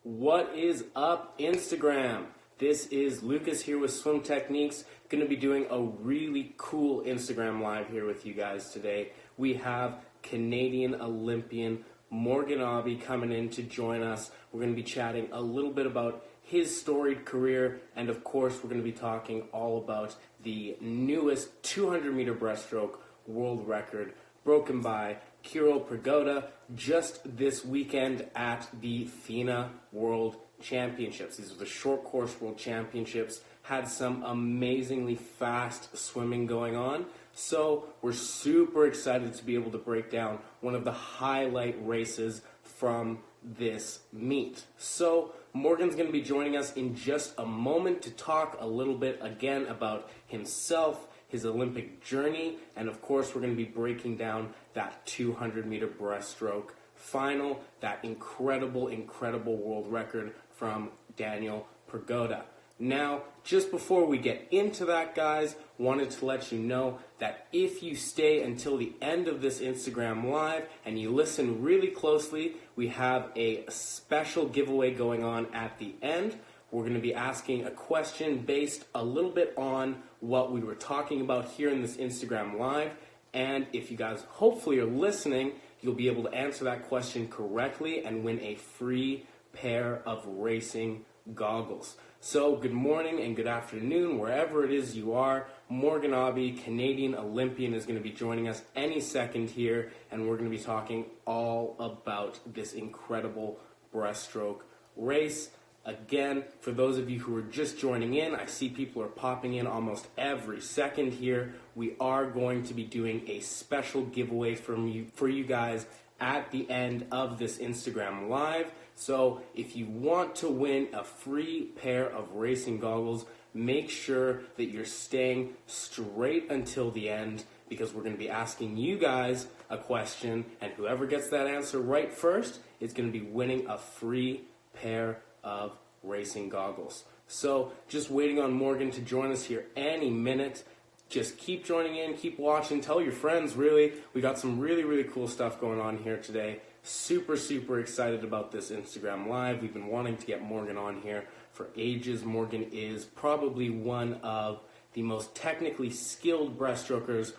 What is up, Instagram? This is Lucas here with Swim Techniques. Going to be doing a really cool Instagram live here with you guys today. We have Canadian Olympian Morgan Knabe coming in to join us. We're going to be chatting a little bit about his storied career, and of course we're going to be talking all about the newest 200-meter breaststroke world record broken by Kirill Prigoda just this weekend at the FINA World Championships. These are the short course World Championships. Had some amazingly fast swimming going on. So we're super excited to be able to break down one of the highlight races from this meet. So Morgan's going to be joining us in just a moment to talk a little bit again about himself, his Olympic journey, and of course we're going to be breaking down that 200-meter breaststroke final, that incredible world record from Daniel Prigoda. Now, just before we get into that, guys, wanted to let you know that if you stay until the end of this Instagram Live and you listen really closely, we have a special giveaway going on at the end. We're going to be asking a question based a little bit on what we were talking about here in this Instagram Live. And if you guys hopefully are listening, you'll be able to answer that question correctly and win a free pair of racing goggles. So good morning and good afternoon, wherever it is you are. Morgan Knabe, Canadian Olympian, is going to be joining us any second here, and we're going to be talking all about this incredible breaststroke race. Again, for those of you who are just joining in, I see people are popping in almost every second here. We are going to be doing a special giveaway for you guys at the end of this Instagram Live. So if you want to win a free pair of racing goggles, make sure that you're staying straight until the end, because we're going to be asking you guys a question, and whoever gets that answer right first is going to be winning a free pair of racing goggles. So just waiting on Morgan to join us here any minute. Just keep joining in, keep watching, tell your friends, really. We got some really cool stuff going on here today. Super excited about this Instagram Live. We've been wanting to get Morgan on here for ages. Morgan is probably one of the most technically skilled breaststrokers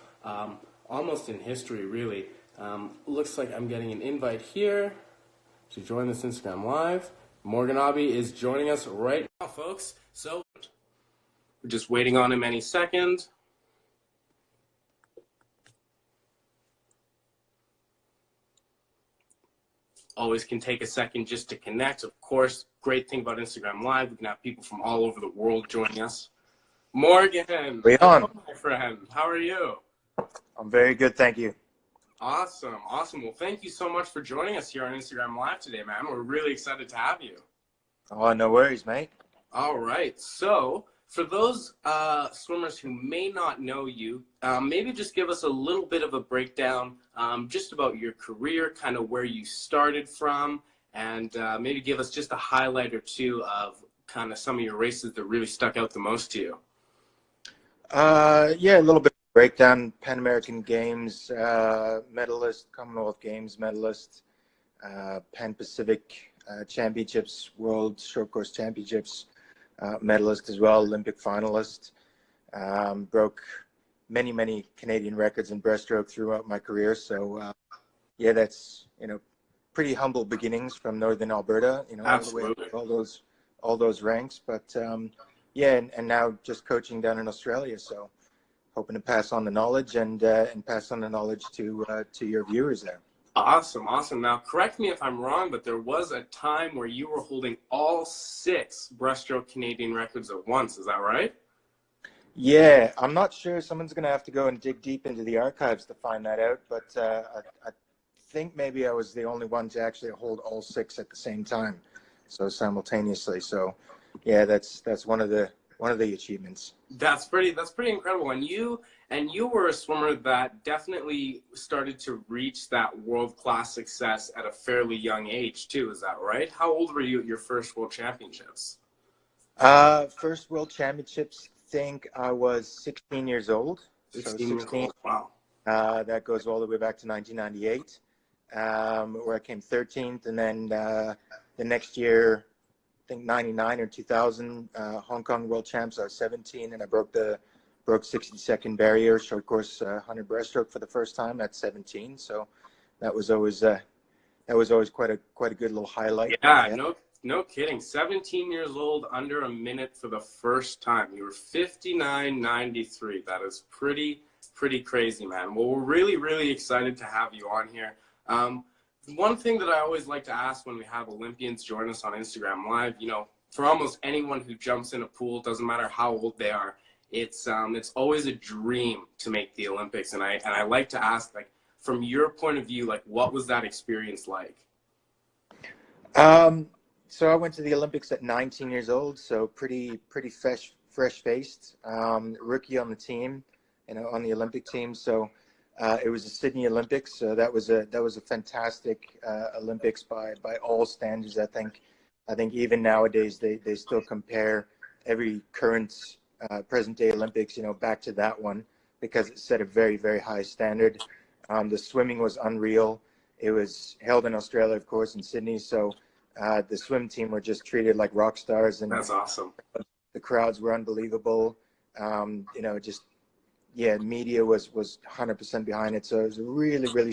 almost in history, really. Looks like I'm getting an invite here to join this Instagram Live. Morgan Knabe is joining us right now, folks. So we're just waiting on him any second. Always can take a second just to connect. Of course, great thing about Instagram Live, we can have people from all over the world joining us. Morgan, Leon, my friend, how are you? I'm very good, thank you. Awesome. Well, thank you so much for joining us here on Instagram Live today, man. We're really excited to have you. Oh, no worries, mate. All right. So, for those swimmers who may not know you, maybe just give us a little bit of a breakdown just about your career, kind of where you started from, and maybe give us just a highlight or two of kind of some of your races that really stuck out the most to you. Yeah, a little bit of breakdown. Pan American Games medalist, Commonwealth Games medalist, Pan Pacific Championships, World Short Course Championships medalist as well, Olympic finalist. Broke many Canadian records in breaststroke throughout my career. So yeah, that's, pretty humble beginnings from Northern Alberta, Absolutely. all the way up all those ranks. But yeah, and now just coaching down in Australia. So hoping to pass on the knowledge and pass on the knowledge to your viewers there. Awesome. Now, correct me if I'm wrong, but there was a time where you were holding all 6 breaststroke Canadian records at once. Is that right? Yeah, I'm not sure. Someone's going to have to go and dig deep into the archives to find that out. But I think maybe I was the only one to actually hold all 6 at the same time, so simultaneously. So, yeah, that's one of the achievements. That's pretty incredible. And you were a swimmer that definitely started to reach that world-class success at a fairly young age too. Is that right? How old were you at your first World Championships? First World Championships, think I was 16 years old. 16 years old. Wow. That goes all the way back to 1998, where I came 13th, and then the next year think 99 or 2000 Hong Kong World Champs. I was 17 and I broke 60-second barrier, short course 100 breaststroke for the first time at 17. So that was always quite a good little highlight. Yeah, no kidding. 17 years old, under a minute for the first time. You were 59.93. That is pretty crazy, man. Well, we're really excited to have you on here. One thing that I always like to ask when we have Olympians join us on Instagram Live, you know, for almost anyone who jumps in a pool, doesn't matter how old they are, it's always a dream to make the Olympics. And I like to ask, like, from your point of view, like, what was that experience like? So I went to the Olympics at 19 years old, so pretty fresh faced, rookie on the team, you know, on the Olympic team. So it was the Sydney Olympics, so that was a fantastic Olympics by all standards. I think even nowadays they still compare every current present day Olympics, you know, back to that one because it set a very high standard. The swimming was unreal. It was held in Australia, of course, in Sydney. So the swim team were just treated like rock stars, and That's awesome. the crowds were unbelievable. You know, media was 100% behind it. So it was a really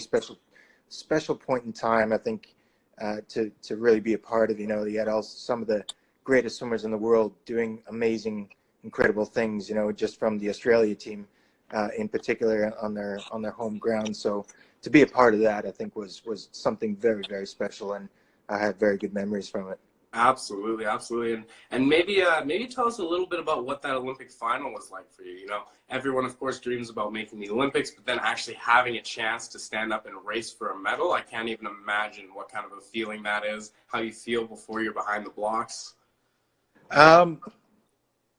special point in time, I think, to really be a part of. You know, you had some of the greatest swimmers in the world doing amazing, incredible things. You know, just from the Australia team, in particular on their home ground. So to be a part of that, I think was something very special, and I had very good memories from it. Absolutely. And maybe tell us a little bit about what that Olympic final was like for you. You know, everyone, of course, dreams about making the Olympics, but then actually having a chance to stand up and race for a medal, I can't even imagine what kind of a feeling that is, how you feel before you're behind the blocks.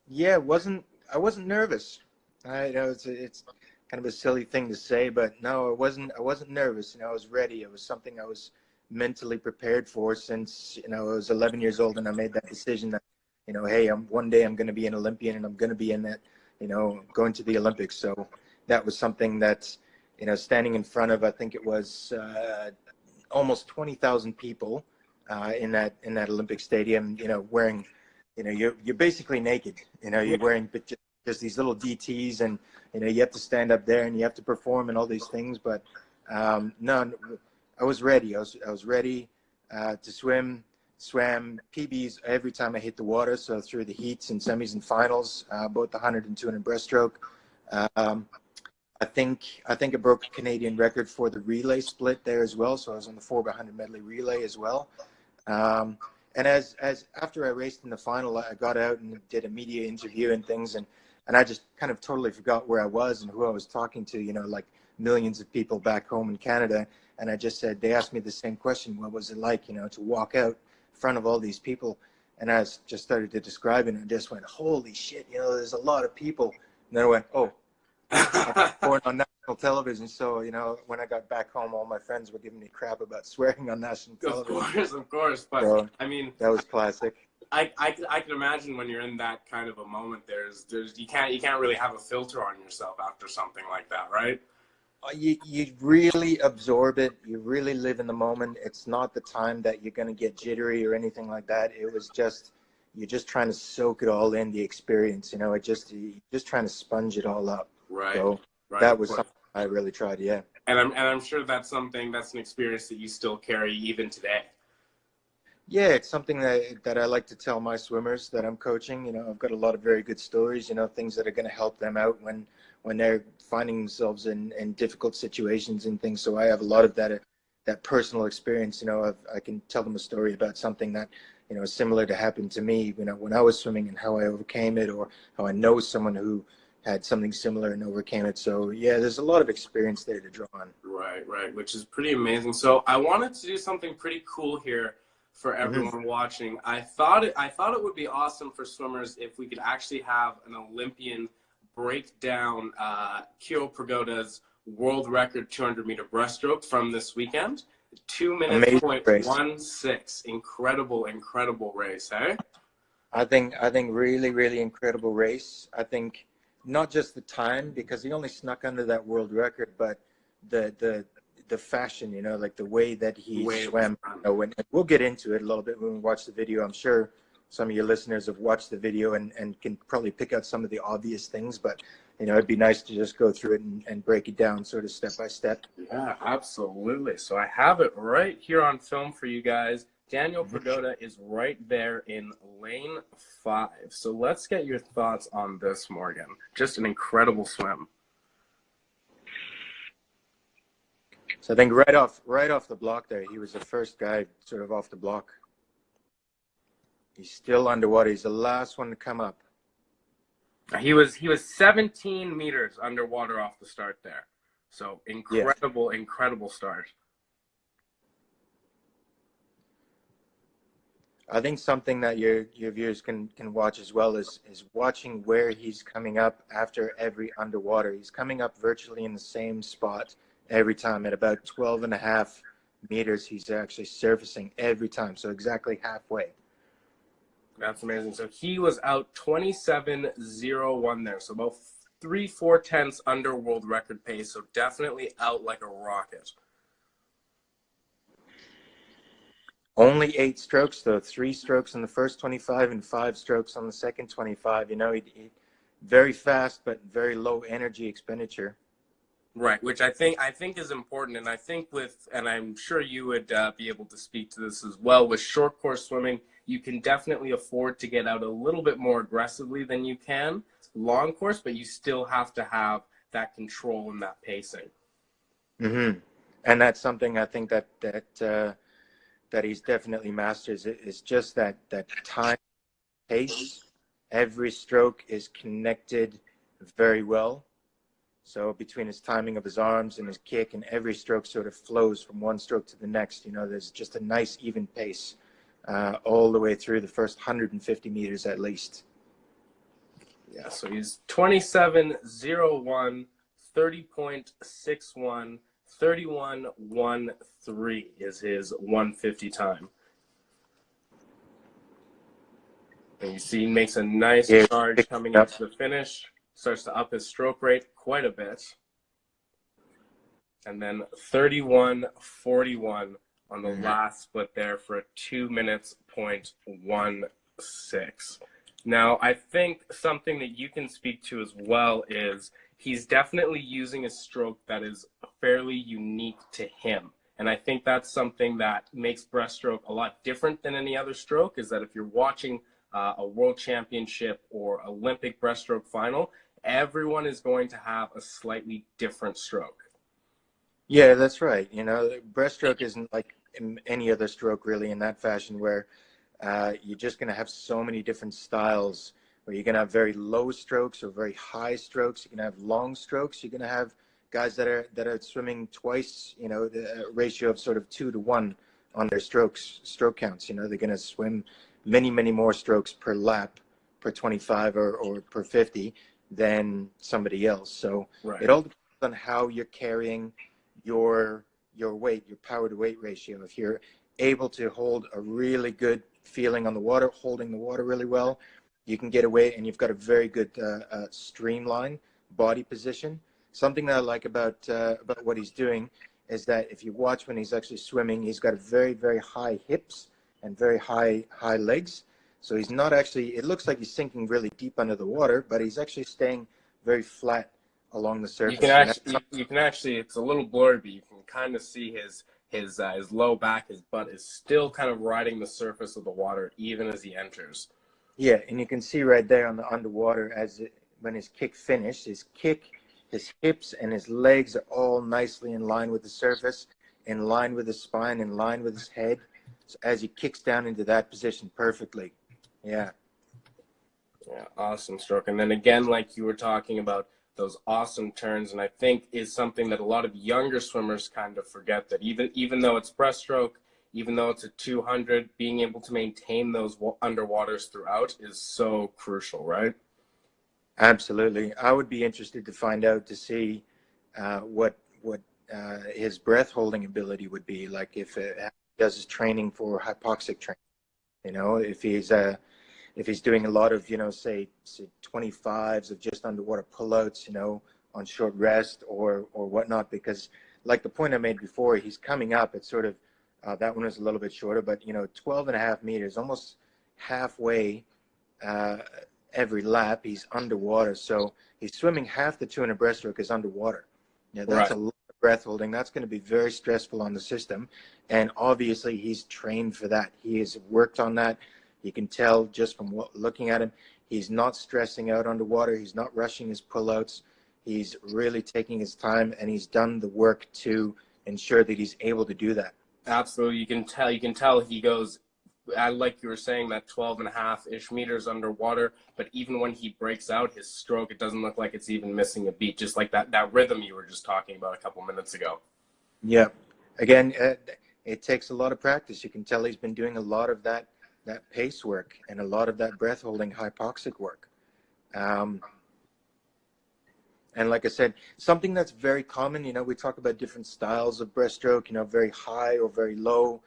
Yeah, I wasn't nervous. I know it's kind of a silly thing to say, but no, I wasn't nervous. You know, I was ready. It was something I was mentally prepared for since, you know, I was 11 years old, and I made that decision that, you know, hey, one day I'm going to be an Olympian, and I'm going to be in that, you know, going to the Olympics. So that was something that, you know, standing in front of, I think it was almost 20,000 people in that Olympic stadium, you know, wearing, you know, you're basically naked, you know, you're wearing just these little DTs, and, you know, you have to stand up there and you have to perform and all these things. But no, I was ready. I was ready to swim. Swam PBs every time I hit the water. So through the heats and semis and finals, both the 100 and 200 breaststroke. I think I broke a Canadian record for the relay split there as well. So I was on the 4x100 medley relay as well. And as after I raced in the final, I got out and did a media interview and things, and I just kind of totally forgot where I was and who I was talking to. You know, like millions of people back home in Canada. And I just said, they asked me the same question. What was it like, you know, to walk out in front of all these people? And I just started to describe it, and I just went, holy shit, you know, there's a lot of people. And then I went, oh, I'm born on national television. So, you know, when I got back home, all my friends were giving me crap about swearing on national television. Of course. But so, I mean, that was classic. I can imagine when you're in that kind of a moment, there's you can't really have a filter on yourself after something like that, right? You really absorb it. You really live in the moment. It's not the time that you're going to get jittery or anything like that. It was just, you're just trying to soak it all in, the experience, you know, you're just trying to sponge it all up. Right. So that was something I really tried. Yeah. And I'm sure that's an experience that you still carry even today. Yeah, it's something that I like to tell my swimmers that I'm coaching. You know, I've got a lot of very good stories, you know, things that are going to help them out when they're finding themselves in difficult situations and things. So I have a lot of that personal experience. You know, I can tell them a story about something that, you know, is similar to happen to me, you know, when I was swimming, and how I overcame it, or how I know someone who had something similar and overcame it. So yeah, there's a lot of experience there to draw on. Right, which is pretty amazing. So I wanted to do something pretty cool here for everyone watching. I thought it would be awesome for swimmers if we could actually have an Olympian break down Kyo Pagoda's world record 200-meter breaststroke from this weekend. 2 minutes point 16. Incredible race, hey? I think really incredible race. I think not just the time, because he only snuck under that world record, but the fashion, you know, like the way that he swam. You know, we'll get into it a little bit when we watch the video, I'm sure. some of your listeners have watched the video and can probably pick out some of the obvious things, but it'd be nice to just go through it and break it down sort of step by step. Yeah, absolutely. So I have it right here on film for you guys. Daniel Perdotta is right there in lane 5. So let's get your thoughts on this, Morgan. Just an incredible swim. So I think right off the block there, he was the first guy sort of off the block. He's still underwater. He's the last one to come up. He was 17 meters underwater off the start there. So incredible start. I think something that your viewers can watch as well is watching where he's coming up after every underwater. He's coming up virtually in the same spot every time. At about 12.5 meters, he's actually surfacing every time. So exactly halfway. That's amazing. So he was out 27.01 there. So about 3/4 under world record pace. So definitely out like a rocket. Only 8 strokes, though. 3 strokes in the first 25 and 5 strokes on the second 25. He very fast, but very low energy expenditure. Right, which I think is important, and I think and I'm sure you would be able to speak to this as well. With short course swimming, you can definitely afford to get out a little bit more aggressively than you can long course, but you still have to have that control and that pacing. Mm-hmm. And that's something I think that he's definitely masters. It's just that time pace. Every stroke is connected very well. So between his timing of his arms and his kick, and every stroke sort of flows from one stroke to the next. There's just a nice even pace all the way through the first 150 meters at least. Yeah, so he's 27.01, 30.61, 31.13 is his 150 time. And you see he makes a nice charge coming into the finish. Starts to up his stroke rate quite a bit. And then 31.41 on the last split there for a 2 minutes .16. Now, I think something that you can speak to as well is he's definitely using a stroke that is fairly unique to him. And I think that's something that makes breaststroke a lot different than any other stroke, is that if you're watching a world championship or Olympic breaststroke final, everyone is going to have a slightly different stroke. Yeah, that's right. Breaststroke isn't like any other stroke really in that fashion, where you're just going to have so many different styles, where you're going to have very low strokes or very high strokes. You're going to have long strokes. You're going to have guys that are swimming twice, the ratio of sort of 2 to 1 on their stroke counts. They're going to swim many more strokes per lap, per 25 or per 50 than somebody else. So It all depends on how you're carrying your weight, your power to weight ratio. If you're able to hold a really good feeling on the water, holding the water really well, you can get away, and you've got a very good streamline body position. Something that I like about what he's doing is that if you watch when he's actually swimming, he's got very high hips and very high legs. So he's not actually, it looks like he's sinking really deep under the water, but he's actually staying very flat along the surface. You can actually, it's a little blurry, but you can kind of see his low back, his butt is still kind of riding the surface of the water even as he enters. Yeah, and you can see right there on the underwater when his kick finished, his hips and his legs are all nicely in line with the surface, in line with his spine, in line with his head. So as he kicks down into that position perfectly. Yeah, awesome stroke. And then again, like you were talking about, those awesome turns, and I think is something that a lot of younger swimmers kind of forget, that even though it's breaststroke, even though it's a 200, being able to maintain those underwaters throughout is so crucial, right? Absolutely. I would be interested to find out, to see what his breath holding ability would be like if he does his training for hypoxic training. If he's doing a lot of, say 25s of just underwater pullouts, on short rest or whatnot, because like the point I made before, he's coming up at sort of, that one is a little bit shorter, but 12.5 meters, almost, halfway every lap, he's underwater. So he's swimming half the 200 breaststroke is underwater. Yeah, that's a lot of breath holding. That's going to be very stressful on the system. And obviously, he's trained for that. He has worked on that. You can tell just from looking at him, he's not stressing out underwater. He's not rushing his pullouts. He's really taking his time, and he's done the work to ensure that he's able to do that. Absolutely. You can tell he goes, like you were saying, that 12.5-ish meters underwater, but even when he breaks out his stroke, it doesn't look like it's even missing a beat, just like that rhythm you were just talking about a couple minutes ago. Yeah. Again, it takes a lot of practice. You can tell he's been doing a lot of that pace work and a lot of that breath holding hypoxic work. And like I said, something that's very common, we talk about different styles of breaststroke, very high or very low.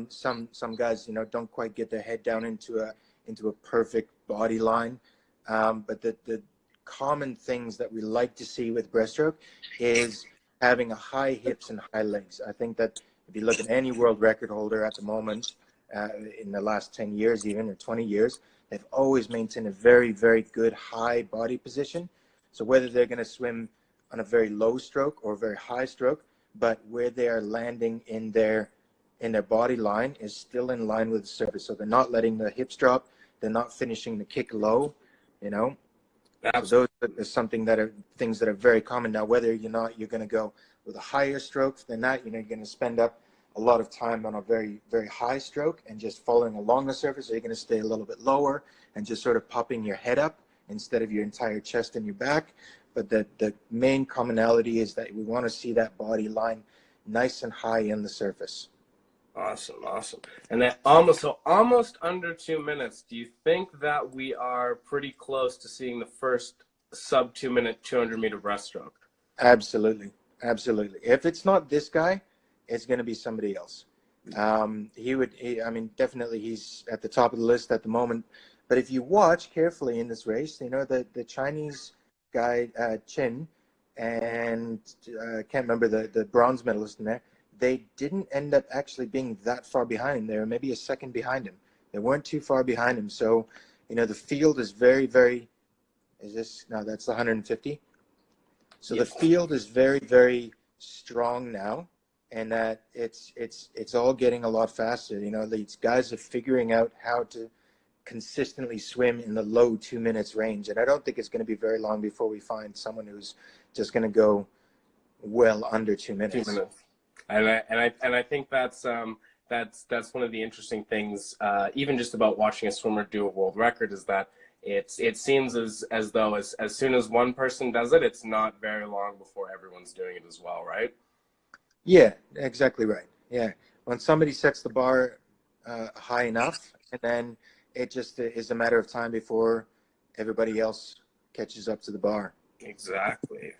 Some guys, don't quite get their head down into a perfect body line. But the common things that we like to see with breaststroke is having a high hips and high legs. I think that if you look at any world record holder at the moment, in the last 10 years even, or 20 years, they've always maintained a very, very good high body position. So whether they're going to swim on a very low stroke or a very high stroke, but where they are landing in their body line is still in line with the surface. So they're not letting the hips drop. They're not finishing the kick low, So those are things that are very common. Now, whether you're going to go with a higher stroke than that, you're going to spend up a lot of time on a very, very high stroke and just following along the surface, or you're going to stay a little bit lower and just sort of popping your head up instead of your entire chest and your back. But the main commonality is that we want to see that body line nice and high in the surface. Awesome. And that almost under 2 minutes. Do you think that we are pretty close to seeing the first sub 2 minute 200-meter breaststroke? Absolutely. If it's not this guy, it's going to be somebody else. Definitely he's at the top of the list at the moment. But if you watch carefully in this race, the Chinese guy, Chin, and I can't remember the bronze medalist in there, they didn't end up actually being that far behind him. They were maybe a second behind him. They weren't too far behind him. So, the field is very, very, that's the 150. So the field is very, very strong now, and that it's all getting a lot faster. These guys are figuring out how to consistently swim in the low 2 minutes range, and I don't think it's going to be very long before we find someone who's just going to go well under 2 minutes. 2 minutes. And I think that's one of the interesting things, even just about watching a swimmer do a world record, is that it seems as though as soon as one person does it, it's not very long before everyone's doing it as well, right? Yeah, exactly right. Yeah, when somebody sets the bar high enough, and then it just is a matter of time before everybody else catches up to the bar. Exactly.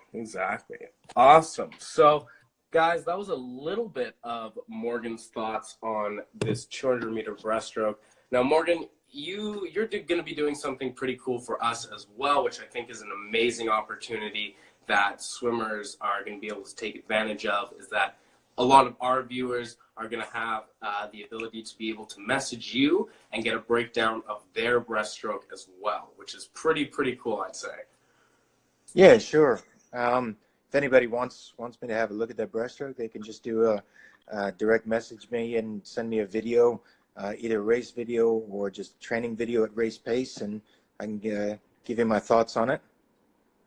Awesome. So, guys, that was a little bit of Morgan's thoughts on this 200-meter breaststroke. Now, Morgan, you're going to be doing something pretty cool for us as well, which I think is an amazing opportunity that swimmers are going to be able to take advantage of, is that a lot of our viewers are going to have the ability to be able to message you and get a breakdown of their breaststroke as well, which is pretty cool, I'd say. Yeah, sure. If anybody wants me to have a look at their breaststroke, they can just do a direct message me and send me a video, either race video or just training video at race pace, and I can give you my thoughts on it.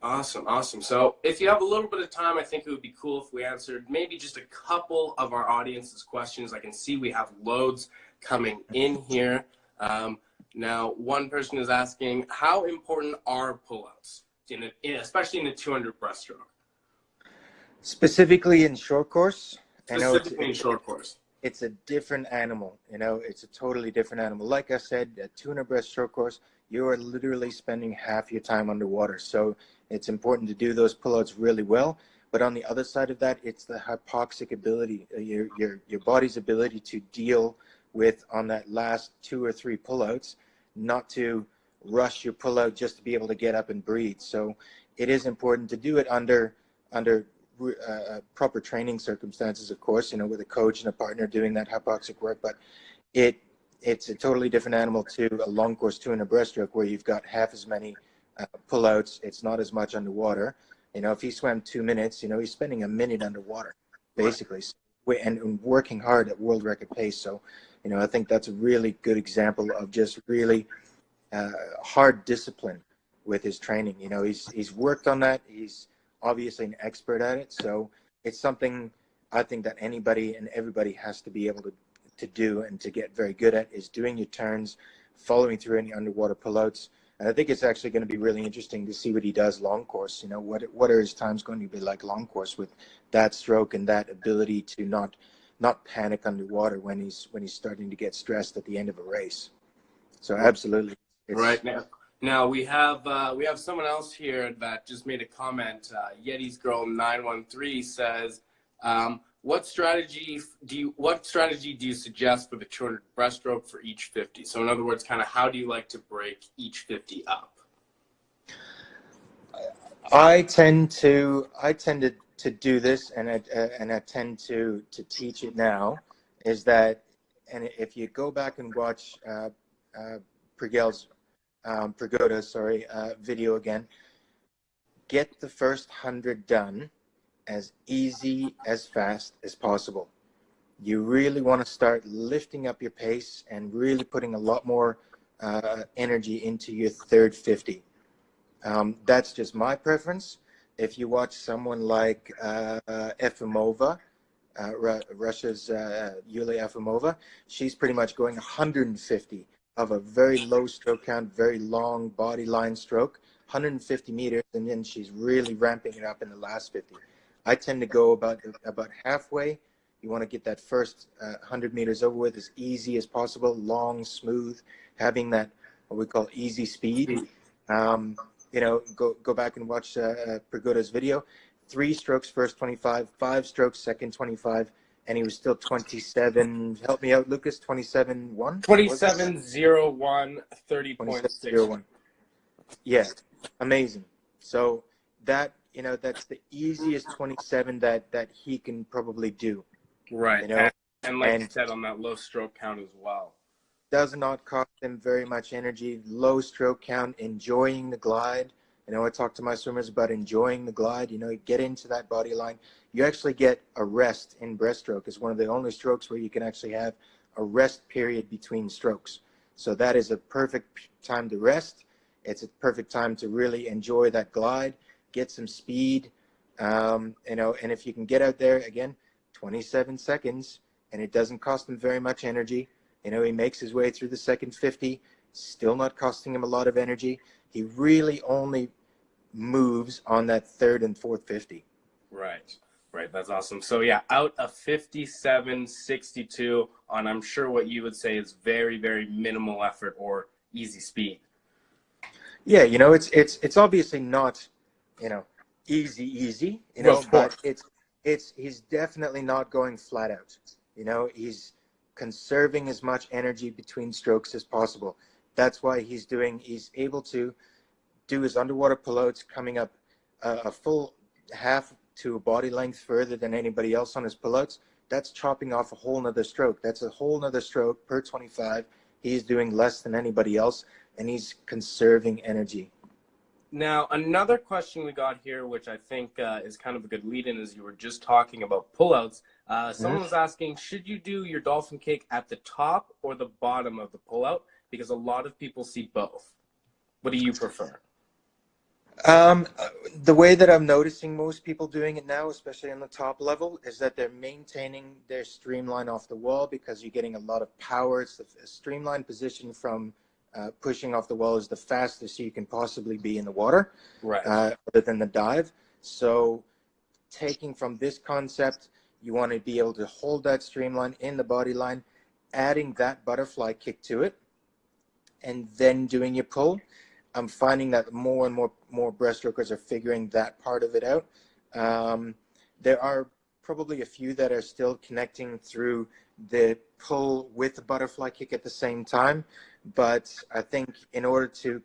Awesome. So if you have a little bit of time, I think it would be cool if we answered maybe just a couple of our audience's questions. I can see we have loads coming in here. Now, one person is asking, how important are pullouts, especially in the 200 breaststroke? Specifically in short course? Specifically in short course. It's a different animal, it's a totally different animal. Like I said, at 200 breaststroke course, you are literally spending half your time underwater. So it's important to do those pullouts really well. But on the other side of that, it's the hypoxic ability, your body's ability to deal with, on that last 2 or 3 pullouts, not to rush your pullout just to be able to get up and breathe. So it is important to do it under proper training circumstances, of course, with a coach and a partner doing that hypoxic work. But it's a totally different animal to a long course 2 and a breaststroke where you've got half as many pullouts. It's not as much underwater. If he swam 2 minutes, he's spending a minute underwater, basically, and working hard at world record pace. So, I think that's a really good example of just really hard discipline with his training. He's worked on that. He's obviously an expert at it. So it's something I think that anybody and everybody has to be able to do and to get very good at, is doing your turns, following through any underwater pullouts. And I think it's actually going to be really interesting to see what he does long course. What are his times going to be like long course with that stroke and that ability to not panic underwater when he's starting to get stressed at the end of a race. So absolutely. Right now we have someone else here that just made a comment. Yeti's Girl 913 says, what strategy do you suggest for the 200 breaststroke for each 50? So in other words, kind of how do you like to break each 50 up? I tend to do this, and I tend to teach it now. Is that, and if you go back and watch Prigoda's video again, get the first 100 done as easy, as fast as possible. You really want to start lifting up your pace and really putting a lot more energy into your third 50. That's just my preference. If you watch someone like Efimova, Russia's Yulia Efimova, she's pretty much going 150 of a very low stroke count, very long body line stroke, 150 meters, and then she's really ramping it up in the last 50. I tend to go about halfway. You want to get that first 100 meters over with as easy as possible, long, smooth, having that what we call easy speed. Go back and watch Prigoda's video. 3 strokes first 25, 5 strokes second 25, and he was still 27. Help me out, Lucas. 27.1. 27.01, 30.6. Yeah, amazing. So that that's the easiest 27 that he can probably do. Right, and like you said, on that low stroke count as well. Does not cost him very much energy. Low stroke count, enjoying the glide. I talk to my swimmers about enjoying the glide. Get into that body line. You actually get a rest in breaststroke. It's one of the only strokes where you can actually have a rest period between strokes. So that is a perfect time to rest. It's a perfect time to really enjoy that glide, get some speed. And if you can get out there again, 27 seconds, and it doesn't cost him very much energy. He makes his way through the second 50, still not costing him a lot of energy. He really only moves on that third and fourth 50. Right. That's awesome. So yeah, out of 57.62 on, I'm sure what you would say is very, very minimal effort or easy speed. Yeah, it's obviously not, easy, but he's definitely not going flat out. He's conserving as much energy between strokes as possible. That's why he's able to do his underwater pullouts coming up a full half to a body length further than anybody else on his pullouts. That's chopping off a whole nother stroke. That's a whole nother stroke per 25. He's doing less than anybody else, and he's conserving energy. Now, another question we got here, which I think is kind of a good lead-in, as you were just talking about pullouts. Someone was asking, should you do your dolphin kick at the top or the bottom of the pullout? Because a lot of people see both. What do you prefer? The way that I'm noticing most people doing it now, especially on the top level, is that they're maintaining their streamline off the wall because you're getting a lot of power. It's a streamline position from pushing off the wall is the fastest you can possibly be in the water, right? Other than the dive. So taking from this concept, you want to be able to hold that streamline in the body line, adding that butterfly kick to it, and then doing your pull. I'm finding that more and more breaststrokers are figuring that part of it out. There are probably a few that are still connecting through the pull with the butterfly kick at the same time. But I think in order to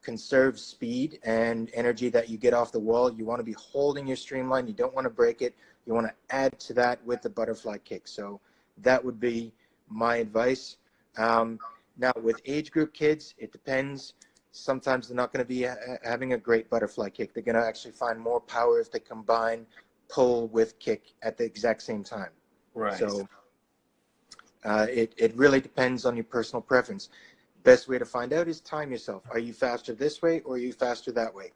conserve speed and energy that you get off the wall, you want to be holding your streamline. You don't want to break it. You want to add to that with the butterfly kick. So that would be my advice. Now, with age group kids, it depends. Sometimes they're not going to be having a great butterfly kick. They're going to actually find more power if they combine pull with kick at the exact same time. Right. So it really depends on your personal preference. Best way to find out is time yourself. Are you faster this way or are you faster that way?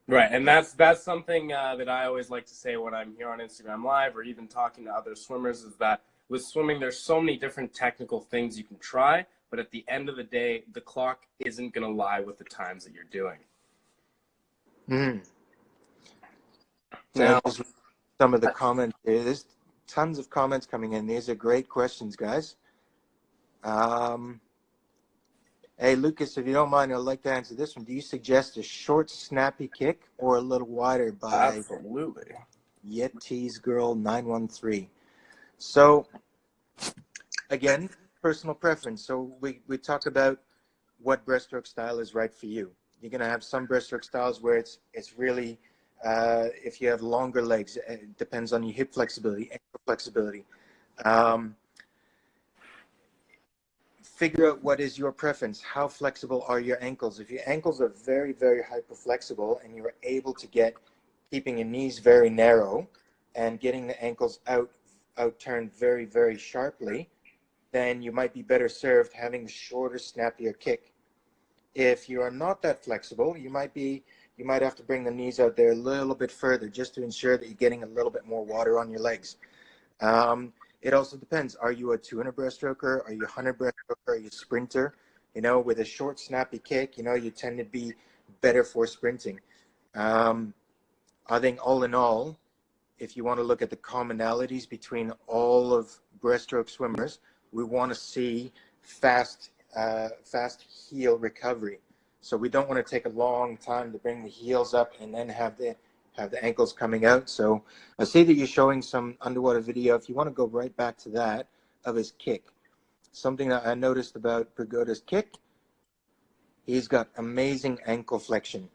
Right, and that's something that I always like to say when I'm here on Instagram Live or even talking to other swimmers, is that with swimming, there's so many different technical things you can try, but at the end of the day, the clock isn't going to lie with the times that you're doing. Mm-hmm. Now, So some of the comments, there's tons of comments coming in. These are great questions, guys. Hey, Lucas, if you don't mind, I'd like to answer this one. Do you suggest a short, snappy kick or a little wider by absolutely. Yeti's Girl 913? So, again, personal preference. So we talk about what breaststroke style is right for you. You're going to have some breaststroke styles where it's really, if you have longer legs, it depends on your hip flexibility, ankle flexibility. Figure out what is your preference. How flexible are your ankles? If your ankles are very, very hyperflexible and you're able to keeping your knees very narrow and getting the ankles out turned very, very sharply, then you might be better served having a shorter, snappier kick. If you are not that flexible, you might have to bring the knees out there a little bit further just to ensure that you're getting a little bit more water on your legs. It also depends. Are you a 200 breaststroker? Are you a 100 breaststroker? Are you a sprinter? You know, with a short, snappy kick, you know, you tend to be better for sprinting. I think all in all, if you want to look at the commonalities between all of breaststroke swimmers, we want to see fast heel recovery. So we don't want to take a long time to bring the heels up and then have the ankles coming out. So I see that you're showing some underwater video. If you want to go right back to that of his kick, something that I noticed about Prigoda's kick, he's got amazing ankle flexion.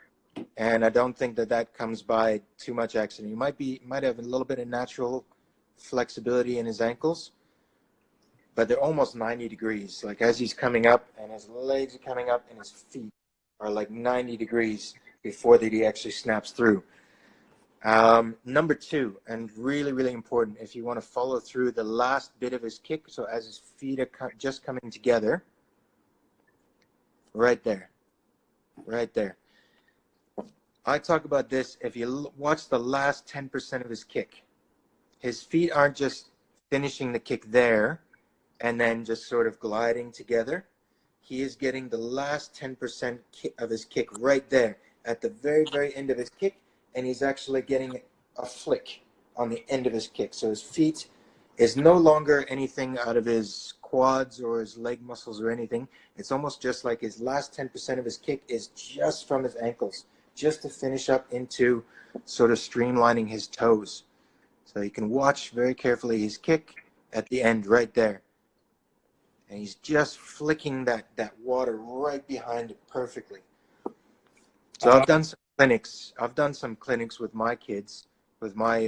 And I don't think that comes by too much accident. He might have a little bit of natural flexibility in his ankles, but they're almost 90 degrees. Like as he's coming up and his legs are coming up and his feet are like 90 degrees before that he actually snaps through. Number two, and really, really important, if you want to follow through the last bit of his kick, so as his feet are just coming together, right there. I talk about this, if you watch the last 10% of his kick, his feet aren't just finishing the kick there and then just sort of gliding together. He is getting the last 10% of his kick right there at the very, very end of his kick, and he's actually getting a flick on the end of his kick. So his feet is no longer anything out of his quads or his leg muscles or anything. It's almost just like his last 10% of his kick is just from his ankles, just to finish up into sort of streamlining his toes. So you can watch very carefully his kick at the end right there. And he's just flicking that water right behind it perfectly. So I've done some clinics with my kids, with my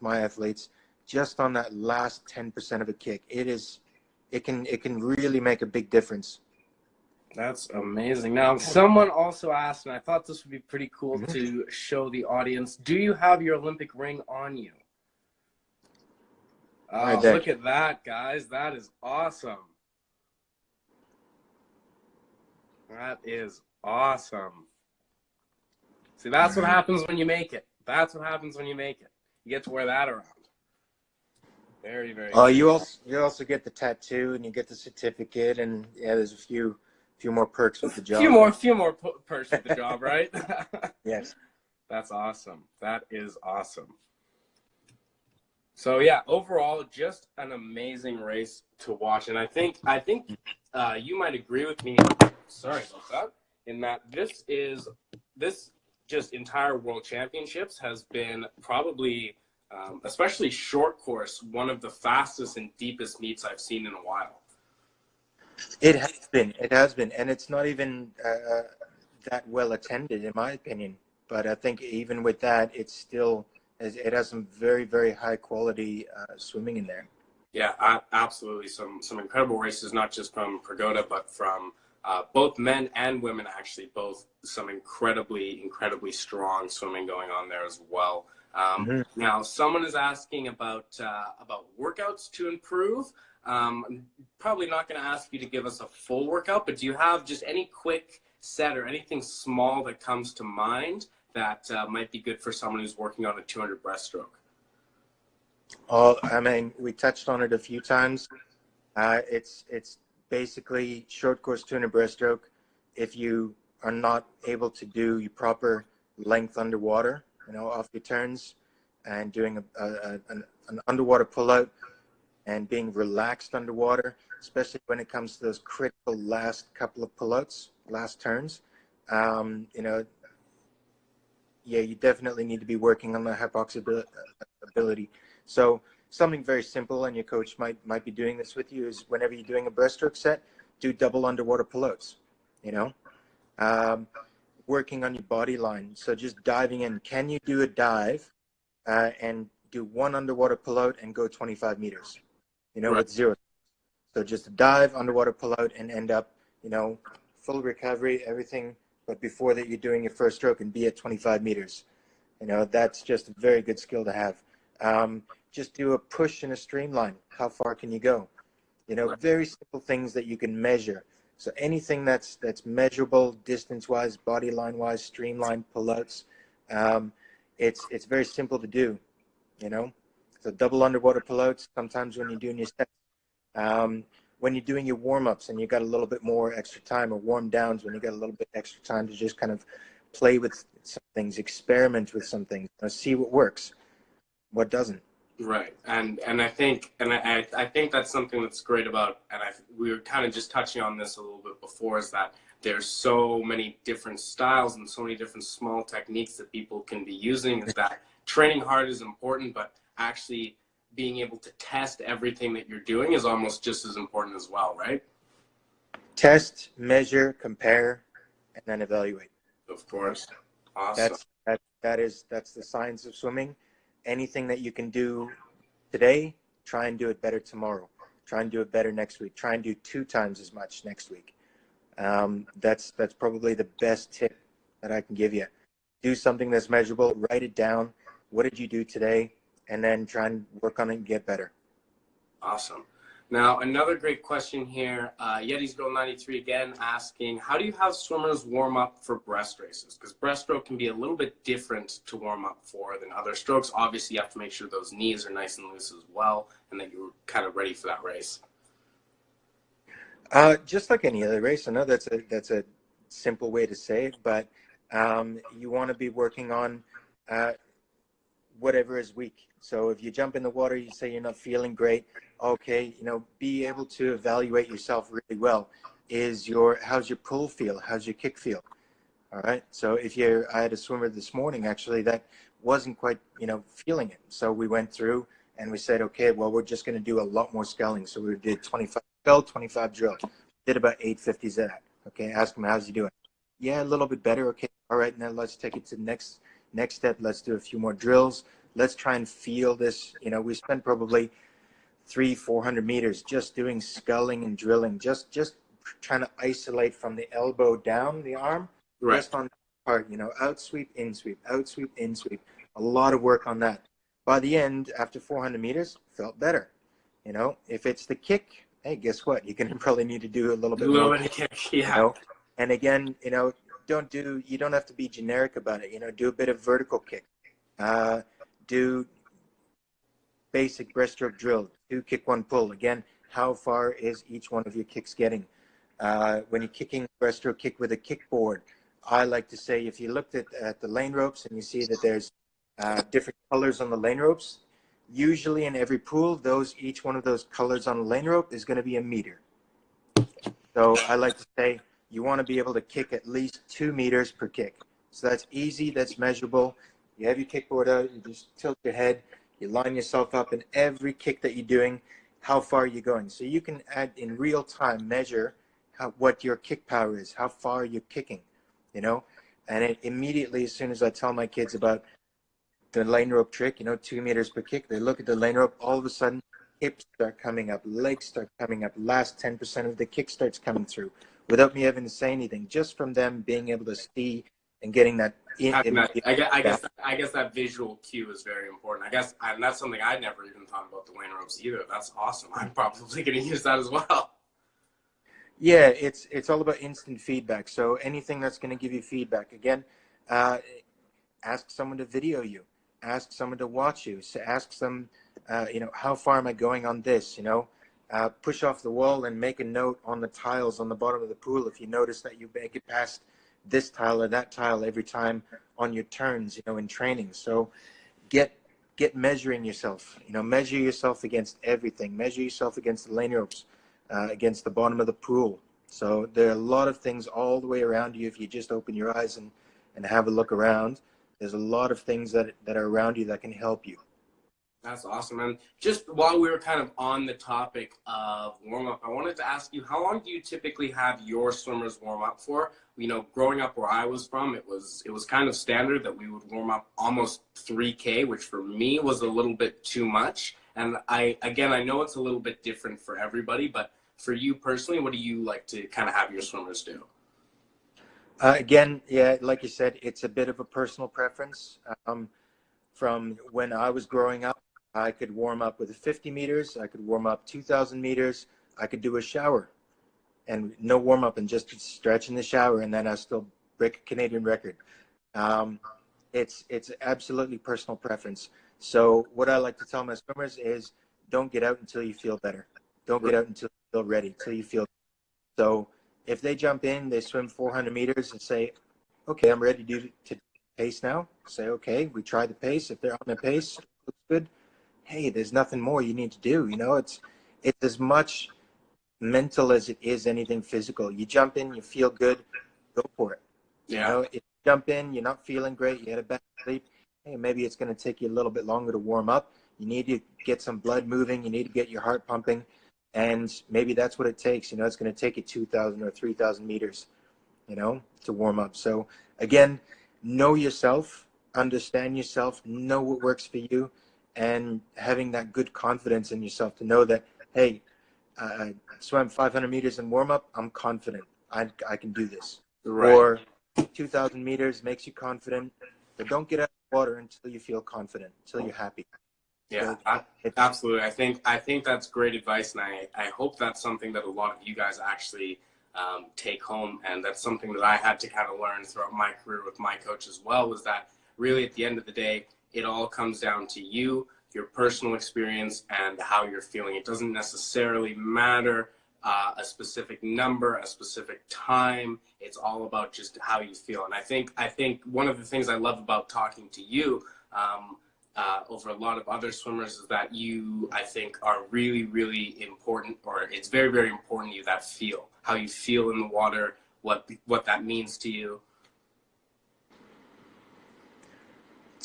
athletes, just on that last 10% of a kick. It can really make a big difference. That's amazing. Now, someone also asked, and I thought this would be pretty cool to show the audience, do you have your Olympic ring on you? Right there. Look at that, guys. That is awesome. That is awesome. See, that's what happens when you make it. That's what happens when you make it. You get to wear that around. Very, very Oh, cool. you also get the tattoo and you get the certificate, and yeah, there's a few more perks with the job. Few more perks with the job, right? Yes. That's awesome. That is awesome. So yeah, overall, just an amazing race to watch, and I think you might agree with me. Sorry about that. In that this just entire World Championships has been probably, especially short course, one of the fastest and deepest meets I've seen in a while. It has been, and it's not even that well attended, in my opinion. But I think even with that, it has some very, very high quality swimming in there. Yeah, absolutely. Some incredible races, not just from Pagoda, but from both men and women. Actually, both some incredibly strong swimming going on there as well. Now, someone is asking about workouts to improve. I'm probably not going to ask you to give us a full workout, but do you have just any quick set or anything small that comes to mind that might be good for someone who's working on a 200 breaststroke? Oh, I mean, we touched on it a few times. It's basically short course 200 breaststroke. If you are not able to do your proper length underwater, off your turns, and doing an underwater pullout and being relaxed underwater, especially when it comes to those critical last couple of pullouts, last turns, yeah, you definitely need to be working on the hypoxia ability. So something very simple, and your coach might be doing this with you, is whenever you're doing a breaststroke set, do double underwater pullouts, working on your body line. So just diving in. Can you do a dive and do one underwater pullout and go 25 meters, Right. with zero? So just dive, underwater pullout, and end up, full recovery, everything. But before that, you're doing your first stroke and be at 25 meters. That's just a very good skill to have. Just do a push and a streamline. How far can you go? Very simple things that you can measure. So anything that's measurable, distance-wise, body line-wise, streamline, pullouts, it's very simple to do. So double underwater pullouts. Sometimes when you're doing your steps, when you're doing your warm-ups and you got a little bit more extra time, or warm downs when you got a little bit extra time to just kind of play with some things, experiment with some things, see what works, what doesn't. Right, and I think that's something that's great about, and we were kind of just touching on this a little bit before, is that there's so many different styles and so many different small techniques that people can be using. Is that training hard is important, but actually being able to test everything that you're doing is almost just as important as well, right? Test, measure, compare, and then evaluate. Of course. Awesome. That's the science of swimming. Anything that you can do today, try and do it better tomorrow. Try and do it better next week. Try and do 2 times as much next week. That's probably the best tip that I can give you. Do something that's measurable. Write it down. What did you do today? And then try and work on it and get better. Awesome. Now, another great question here. Yeti's Girl 93 again asking, how do you have swimmers warm up for breast races? Because breaststroke can be a little bit different to warm up for than other strokes. Obviously, you have to make sure those knees are nice and loose as well, and that you're kind of ready for that race. Just like any other race. I know that's a simple way to say it, but you want to be working on whatever is weak. So if you jump in the water, you say you're not feeling great. Okay, be able to evaluate yourself really well. How's your pull feel? How's your kick feel? All right. So I had a swimmer this morning actually that wasn't quite, feeling it. So we went through and we said, okay, well, we're just going to do a lot more sculling. So we did 25 scull, 25 drill. Did about 850s of that. Okay. Ask him, how's he doing? Yeah, a little bit better. Okay. All right. Now let's take it to the next step. Let's do a few more drills. Let's try and feel this. We spent probably 300-400 meters just doing sculling and drilling, just trying to isolate from the elbow down the arm, Right. Just on that part, out sweep, in sweep, out sweep, in sweep. A lot of work on that. By the end, after 400 meters, felt better. If it's the kick, hey, guess what? You're going to probably need to do a little bit more kick, yeah. And again, you don't have to be generic about it. Do a bit of vertical kick. Do basic breaststroke drill, 2 kick, 1 pull. Again, how far is each one of your kicks getting? When you're kicking breaststroke kick with a kickboard, I like to say, if you looked at the lane ropes and you see that there's different colors on the lane ropes, usually in every pool, each one of those colors on the lane rope is going to be a meter. So I like to say you want to be able to kick at least 2 meters per kick. So that's easy, that's measurable. You have your kickboard out, you just tilt your head, you line yourself up, in every kick that you're doing, how far you're going. So you can in real time measure what your kick power is, how far you're kicking, And immediately, as soon as I tell my kids about the lane rope trick, 2 meters per kick, they look at the lane rope, all of a sudden hips start coming up, legs start coming up, last 10% of the kick starts coming through without me having to say anything, just from them being able to see and getting that Having that, immediate I feedback. guess that visual cue is very important. I guess, and that's something I never even thought about the lane ropes either. That's awesome. I'm probably going to use that as well. Yeah, it's all about instant feedback. So anything that's going to give you feedback, again, uh, ask someone to video you, ask someone to watch you, so ask them, how far am I going on this? Push off the wall and make a note on the tiles on the bottom of the pool if you notice that you make it past this tile or that tile every time on your turns, in training. So get measuring yourself. Measure yourself against everything. Measure yourself against the lane ropes, against the bottom of the pool. So there are a lot of things all the way around you. If you just open your eyes and have a look around, there's a lot of things that are around you that can help you. That's awesome. And just while we were kind of on the topic of warm up, I wanted to ask you, how long do you typically have your swimmers warm up for? Growing up where I was from, it was kind of standard that we would warm up almost 3K, which for me was a little bit too much. And I know it's a little bit different for everybody, but for you personally, what do you like to kind of have your swimmers do? Again, yeah, like you said, it's a bit of a personal preference. From when I was growing up, I could warm up with 50 meters. I could warm up 2,000 meters. I could do a shower and no warm up and just stretch in the shower, and then I still break a Canadian record. Um, it's absolutely personal preference. So what I like to tell my swimmers is, don't get out until you feel better. Don't get out until you feel ready, until you feel. So if they jump in, they swim 400 meters and say, okay, I'm ready to pace now. Say, okay, we try the pace. If they're on the pace, looks good. Hey, there's nothing more you need to do. It's as much mental as it is anything physical. You jump in, you feel good, go for it. Yeah. If you jump in, you're not feeling great, you had a bad sleep, hey, maybe it's going to take you a little bit longer to warm up. You need to get some blood moving, you need to get your heart pumping, and maybe that's what it takes. It's going to take you 2,000 or 3,000 meters, to warm up. So again, know yourself, understand yourself, know what works for you, and having that good confidence in yourself to know that, hey, I swam 500 meters in warm up, I'm confident. I can do this. Right. Or 2,000 meters makes you confident, but don't get out of the water until you feel confident, until you're happy. Yeah, So absolutely. I think that's great advice, and I hope that's something that a lot of you guys actually take home, and that's something that I had to kind of learn throughout my career with my coach as well, was that really at the end of the day, it all comes down to you, your personal experience, and how you're feeling. It doesn't necessarily matter a specific number, a specific time. It's all about just how you feel. And I think one of the things I love about talking to you, over a lot of other swimmers, is that you, I think, are really, really important, or it's very, very important to you, that feel, how you feel in the water, what that means to you.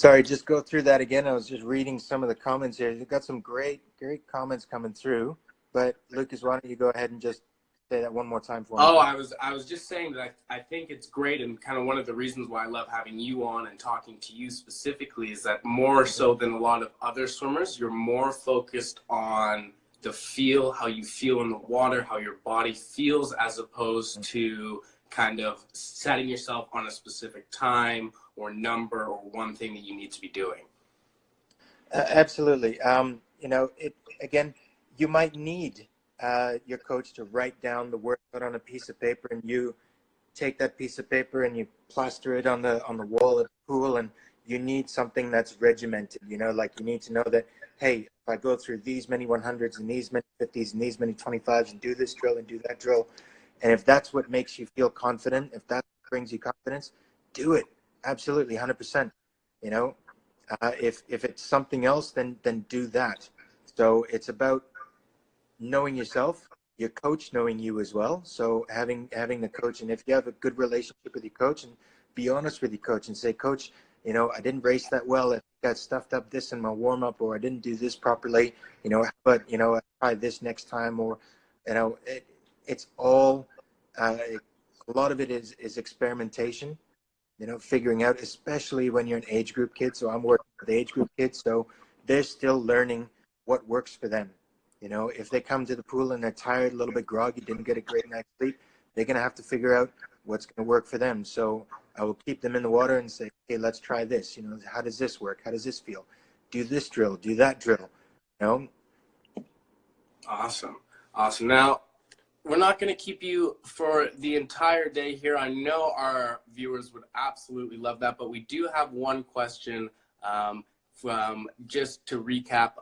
sorry, just go through that again. I was just reading some of the comments here. You've got some great comments coming through. But Lucas, why don't you go ahead and just say that one more time for me? Oh, I was just saying that I think it's great, and kind of one of the reasons why I love having you on and talking to you specifically is that more so than a lot of other swimmers, you're more focused on the feel, how you feel in the water, how your body feels, as opposed to kind of setting yourself on a specific time or number or one thing that you need to be doing. Absolutely. Again, you might need your coach to write down the workout on a piece of paper, and you take that piece of paper and you plaster it on the wall of the pool, and you need something that's regimented. Like you need to know that, hey, if I go through these many 100s and these many 50s and these many 25s and do this drill and do that drill, and if that's what makes you feel confident, if that brings you confidence, do it. Absolutely, 100%. If it's something else, then do that. So it's about knowing yourself, your coach knowing you as well. So having the coach, and if you have a good relationship with your coach, and be honest with your coach and say, Coach, I didn't race that well. I got stuffed up this in my warm up, or I didn't do this properly. But I try this next time, or it's all a lot of it is experimentation. Figuring out, especially when you're an age group kid. So I'm working with age group kids, so they're still learning what works for them. You know, if they come to the pool and they're tired, a little bit groggy, didn't get a great night's sleep, they're going to have to figure out what's going to work for them. So I will keep them in the water and say, okay, let's try this. You know, how does this work? How does this feel? Do this drill, do that drill. You know? Awesome. Awesome. Now, we're not going to keep you for the entire day here. I know our viewers would absolutely love that, but we do have one question from, just to recap,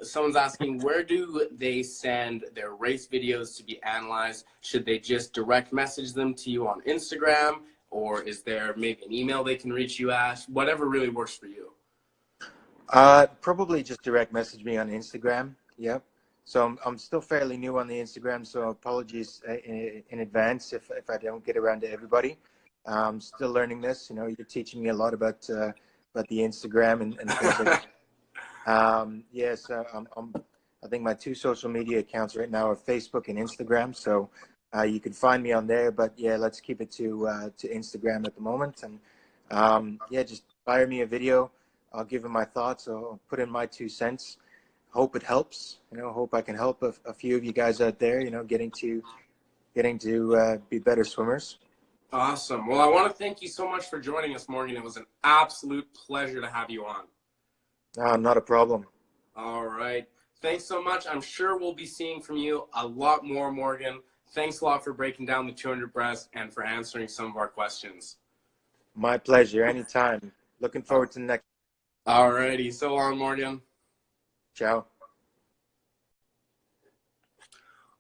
someone's asking, where do they send their race videos to be analyzed? Should they just direct message them to you on Instagram, or is there maybe an email they can reach you at? Whatever really works for you. Probably just direct message me on Instagram. Yep. So I'm still fairly new on the Instagram, so apologies in advance if I don't get around to everybody. I'm still learning this. You know, you're teaching me a lot about the Instagram and things like that. Yes, I think my 2 social media accounts right now are Facebook and Instagram. So you can find me on there. But yeah, let's keep it to Instagram at the moment. And yeah, just fire me a video. I'll give them my thoughts. I'll put in my 2 cents. Hope it helps. You know, hope I can help a few of you guys out there. You know, getting to be better swimmers. Awesome. Well, I want to thank you so much for joining us, Morgan. It was an absolute pleasure to have you on. Not a problem. All right. Thanks so much. I'm sure we'll be seeing from you a lot more, Morgan. Thanks a lot for breaking down the 200 breast and for answering some of our questions. My pleasure. Anytime. Looking forward to the next. All righty. So long, Morgan. Ciao.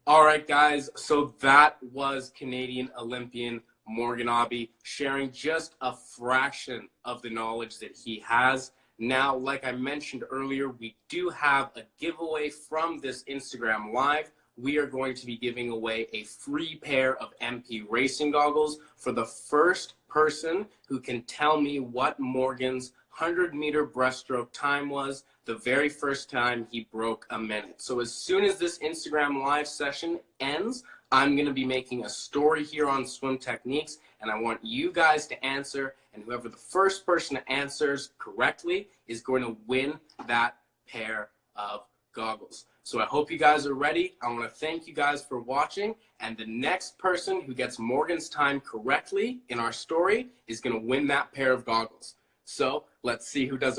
All right, guys. So that was Canadian Olympian Morgan Knabe sharing just a fraction of the knowledge that he has. Now, like I mentioned earlier, we do have a giveaway from this Instagram Live. We are going to be giving away a free pair of MP racing goggles for the first person who can tell me what Morgan's 100-meter breaststroke time was the very first time he broke a minute. So as soon as this Instagram Live session ends, I'm going to be making a story here on Swim Techniques, and I want you guys to answer, and whoever the first person answers correctly is going to win that pair of goggles. So I hope you guys are ready. I want to thank you guys for watching, and the next person who gets Morgan's time correctly in our story is going to win that pair of goggles. So let's see who does it.